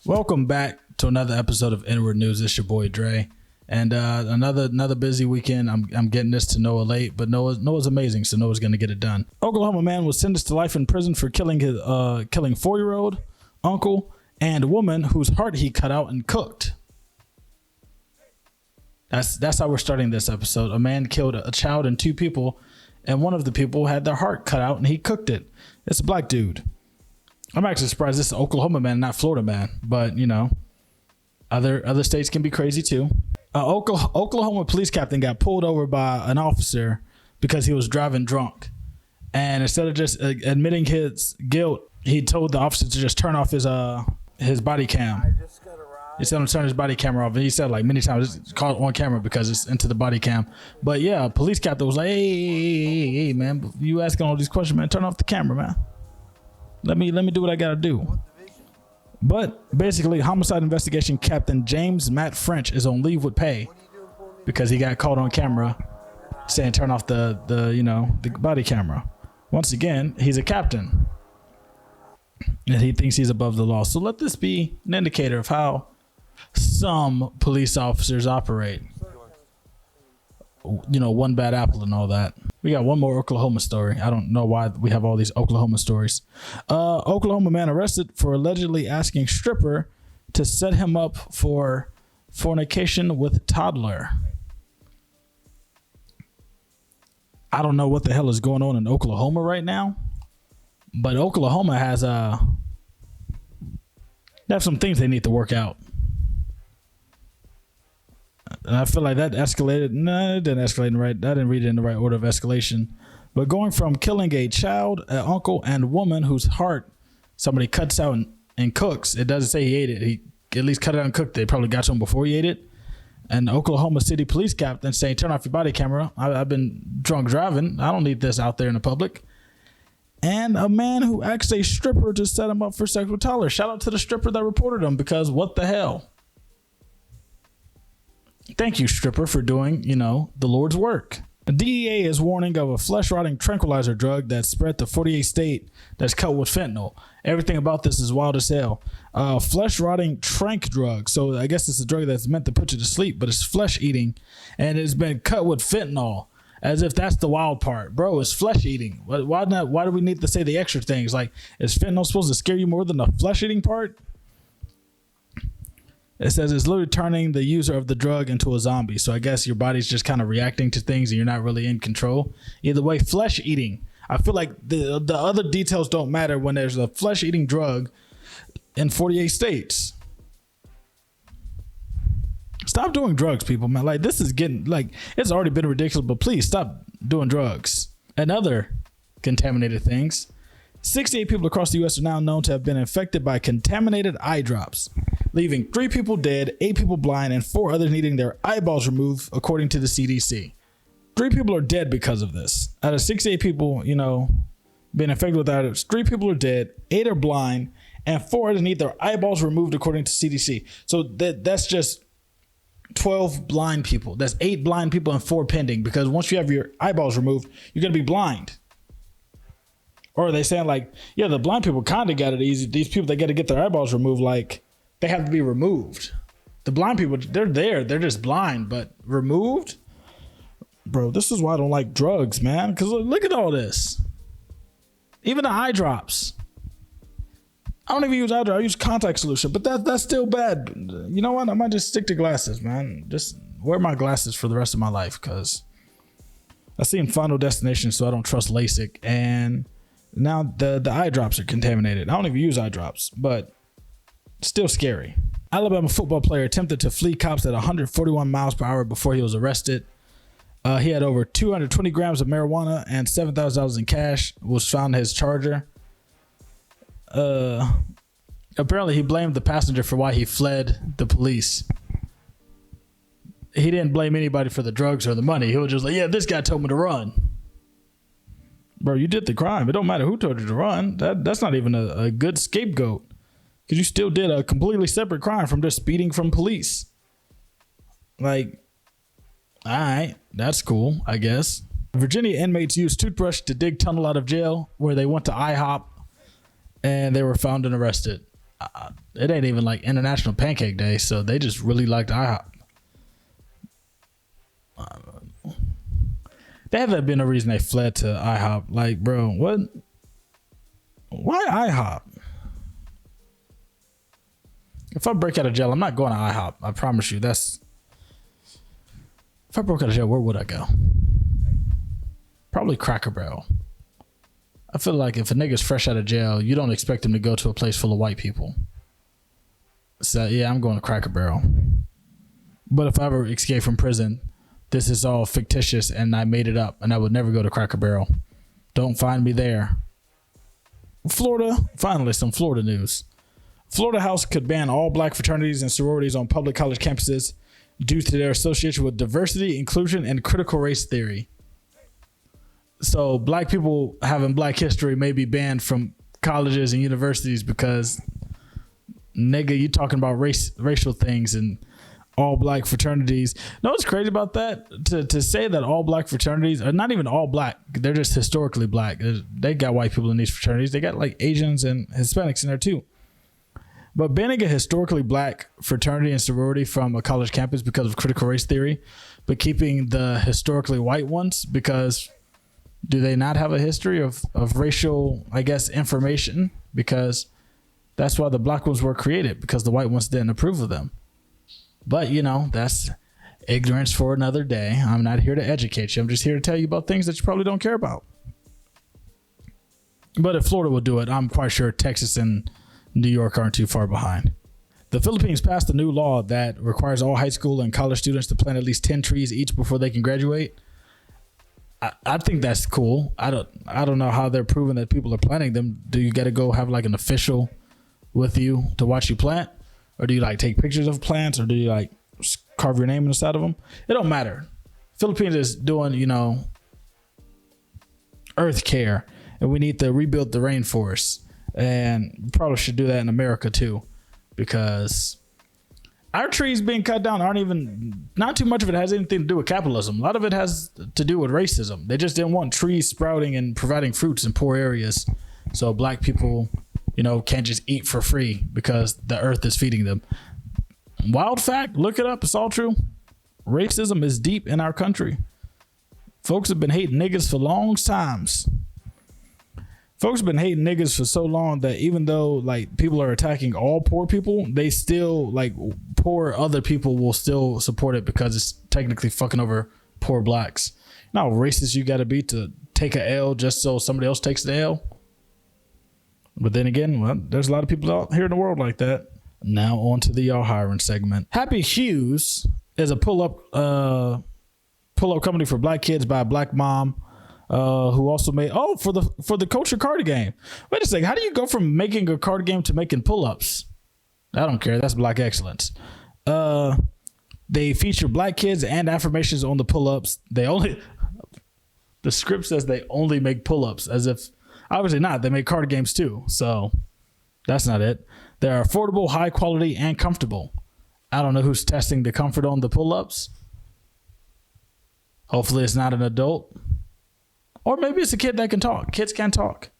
Welcome back to another episode of Inword News. It's your boy Dre, and another busy weekend. I'm getting this to Noah late, but Noah's amazing, so Noah's gonna get it done. Oklahoma man was sentenced to life in prison for killing his 4-year-old uncle and woman whose heart he cut out and cooked. That's how we're starting this episode. A man killed a child and 2 people, and one of the people had their heart cut out and he cooked it. It's a black dude. I'm actually surprised this is Oklahoma man, not Florida man, but you know, other states can be crazy too. Oklahoma police captain got pulled over by an officer because he was driving drunk, and instead of just admitting his guilt, he told the officer to just turn off his body cam. He said him to turn his body camera off, and he said like many times it's caught on camera because it's into the body cam. But yeah, police captain was like, hey man, you asking all these questions, man, turn off the camera, man. Let me do what I gotta do. But basically, homicide investigation captain James Matt French is on leave with pay because he got caught on camera saying turn off the body camera. Once again, he's a captain and he thinks he's above the law. So let this be an indicator of how some police officers operate. You know, one bad apple and all that. We got one more Oklahoma story. I don't know why we have all these Oklahoma stories. Oklahoma man arrested for allegedly asking stripper to set him up for fornication with toddler. I don't know what the hell is going on in Oklahoma right now, but Oklahoma has they have some things they need to work out. And I feel like that escalated. No, it didn't escalate right. I didn't read it in the right order of escalation. But going from killing a child, an uncle, and woman whose heart somebody cuts out and cooks. It doesn't say he ate it. He at least cut it out and cooked it. They probably got to him before he ate it. And the Oklahoma City police captain saying, turn off your body camera. I've been drunk driving. I don't need this out there in the public. And a man who asked a stripper to set him up for sexual tolerance. Shout out to the stripper that reported him, because what the hell? Thank you, stripper, for doing, the Lord's work. The DEA is warning of a flesh-rotting tranquilizer drug that spread to 48 states that's cut with fentanyl. Everything about this is wild as hell. Flesh-rotting Tranq drug. So I guess it's a drug that's meant to put you to sleep, but it's flesh-eating, and it's been cut with fentanyl. As if that's the wild part. Bro, it's flesh-eating. Why not? Why do we need to say the extra things? Like, is fentanyl supposed to scare you more than the flesh-eating part? It says it's literally turning the user of the drug into a zombie. So I guess your body's just kind of reacting to things and you're not really in control. Either way, flesh eating. I feel like the other details don't matter when there's a flesh eating drug in 48 states. Stop doing drugs, people, man. Like, this is getting, like, it's already been ridiculous, but please stop doing drugs. And other contaminated things. 68 people across the U.S. are now known to have been infected by contaminated eye drops, leaving 3 people dead, 8 people blind, and 4 others needing their eyeballs removed, according to the CDC. 3 people are dead because of this. Out of 68 people, being infected with eye drops, 3 people are dead, 8 are blind, and 4 others need their eyeballs removed, according to CDC. So that's just 12 blind people. That's 8 blind people and 4 pending, because once you have your eyeballs removed, you're going to be blind. Or are they saying like, yeah, the blind people kind of got it easy. These people that got to get their eyeballs removed, like, they have to be removed. The blind people, they're there. They're just blind, but removed? Bro, this is why I don't like drugs, man. Because look at all this. Even the eye drops. I don't even use eye drops. I use contact solution, but that's still bad. You know what? I might just stick to glasses, man. Just wear my glasses for the rest of my life, because I've seen Final Destination, so I don't trust LASIK. And now the eye drops are contaminated. I don't even use eye drops, but still scary. Alabama football player attempted to flee cops at 141 miles per hour before he was arrested. He had over 220 grams of marijuana and $7,000 in cash was found in his Charger. Apparently he blamed the passenger for why he fled the police. He didn't blame anybody for the drugs or the money. He was just like, yeah, this guy told me to run. Bro, you did the crime. It don't matter who told you to run. That's not even a good scapegoat, because you still did a completely separate crime from just speeding from police. Like, all right, that's cool, I guess. Virginia inmates used toothbrush to dig tunnel out of jail where they went to IHOP and they were found and arrested. it ain't even like International Pancake Day, so they just really liked IHOP. There haven't been a reason they fled to IHOP. Like, bro, what? Why IHOP? If I break out of jail, I'm not going to IHOP. I promise you. If I broke out of jail, where would I go? Probably Cracker Barrel. I feel like if a nigga's fresh out of jail, you don't expect him to go to a place full of white people. So yeah, I'm going to Cracker Barrel. But if I ever escape from prison, this is all fictitious and I made it up, and I would never go to Cracker Barrel. Don't find me there. Florida, finally some Florida news. Florida House could ban all black fraternities and sororities on public college campuses due to their association with diversity, inclusion, and critical race theory. So black people having black history may be banned from colleges and universities because, nigga, you talking about racial things and all black fraternities. No, what's crazy about that? To say that all black fraternities are not even all black. They're just historically black. They got white people in these fraternities. They got like Asians and Hispanics in there too. But banning a historically black fraternity and sorority from a college campus because of critical race theory, but keeping the historically white ones because do they not have a history of racial, I guess, information? Because that's why the black ones were created, because the white ones didn't approve of them. But, you know, that's ignorance for another day. I'm not here to educate you. I'm just here to tell you about things that you probably don't care about. But if Florida will do it, I'm quite sure Texas and New York aren't too far behind. The Philippines passed a new law that requires all high school and college students to plant at least 10 trees each before they can graduate. I think that's cool. I don't know how they're proving that people are planting them. Do you got to go have like an official with you to watch you plant? Or do you like take pictures of plants, or do you like carve your name inside of them? It don't matter. Philippines is doing, you know, earth care, and we need to rebuild the rainforest. And we probably should do that in America too, because our trees being cut down not too much of it has anything to do with capitalism. A lot of it has to do with racism. They just didn't want trees sprouting and providing fruits in poor areas. So black people, you know, can't just eat for free because the earth is feeding them. Wild fact, look it up. It's all true. Racism is deep in our country. Folks have been hating niggas for long times. Folks have been hating niggas for so long that even though like people are attacking all poor people, they still like poor other people will still support it because it's technically fucking over poor blacks. You know how racist you got to be to take a L just so somebody else takes the L? But then again, well, there's a lot of people out here in the world like that. Now on to the y'all hiring segment. Happy Hughes is a pull-up company for black kids by a black mom who also made for the culture card game. Wait a second, how do you go from making a card game to making pull-ups? I don't care. That's black excellence. They feature black kids and affirmations on the pull-ups. The script says they only make pull-ups, as if obviously not. They make card games too, so that's not it. They're affordable, high quality, and comfortable. I don't know who's testing the comfort on the pull-ups. Hopefully it's not an adult. Or maybe it's a kid that can talk. Kids can talk.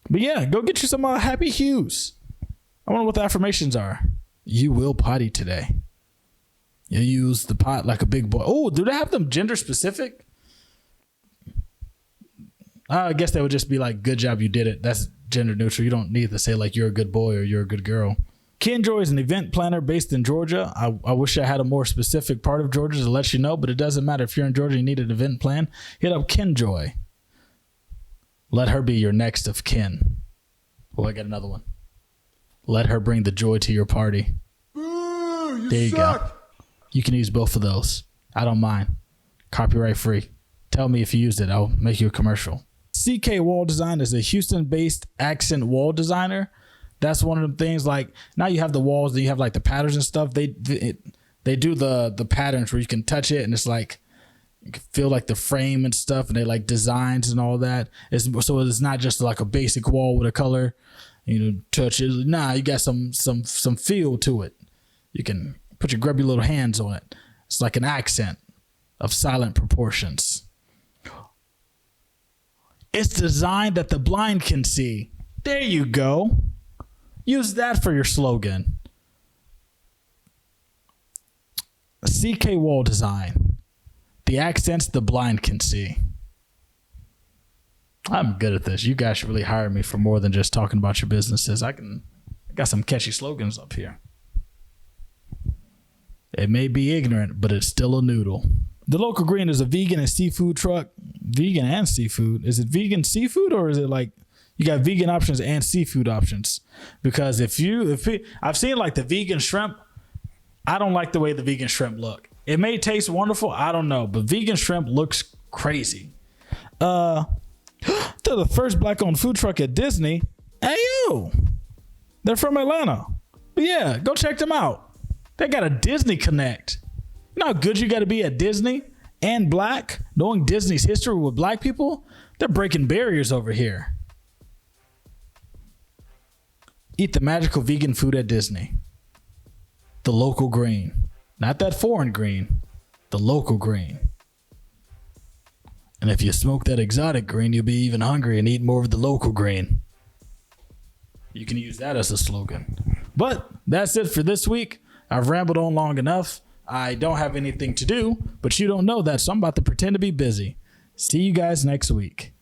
But yeah, go get you some Happy Hughes. I wonder what the affirmations are. You will potty today. You use the pot like a big boy. Oh, do they have them gender specific? I guess they would just be like, good job, you did it. That's gender neutral. You don't need to say like you're a good boy or you're a good girl. Kenjoy is an event planner based in Georgia. I wish I had a more specific part of Georgia to let you know, but it doesn't matter. If you're in Georgia, you need an event plan, hit up Kenjoy. Let her be your next of kin. Oh, I got another one. Let her bring the joy to your party. Ooh, there you go. You can use both of those. I don't mind. Copyright free. Tell me if you used it. I'll make you a commercial. CK Wall Design is a Houston-based accent wall designer. That's one of the things. Like now you have the walls, then you have like the patterns and stuff. They do the patterns where you can touch it and it's like you can feel like the frame and stuff, and they like designs and all that. So it's not just like a basic wall with a color. You know, touch it. Nah, you got some feel to it. You can grab your little hands on it. It's like an accent of silent proportions. It's designed that the blind can see. There you go. Use that for your slogan. CK wall design. The accents the blind can see. I'm good at this. You guys should really hire me for more than just talking about your businesses. I got some catchy slogans up here. It may be ignorant, but it's still a noodle. The Local Green is a vegan and seafood truck. Vegan and seafood. Is it vegan seafood, or is it like you got vegan options and seafood options? Because if I've seen like the vegan shrimp, I don't like the way the vegan shrimp look. It may taste wonderful, I don't know, but vegan shrimp looks crazy. They're the first black-owned food truck at Disney. Hey, you! They're from Atlanta. But yeah, go check them out. They got a Disney Connect. You know how good you got to be at Disney and black, knowing Disney's history with black people? They're breaking barriers over here. Eat the magical vegan food at Disney. The Local Green. Not that foreign green. The Local Green. And if you smoke that exotic green, you'll be even hungry and eat more of the local green. You can use that as a slogan. But that's it for this week. I've rambled on long enough. I don't have anything to do, but you don't know that, so I'm about to pretend to be busy. See you guys next week.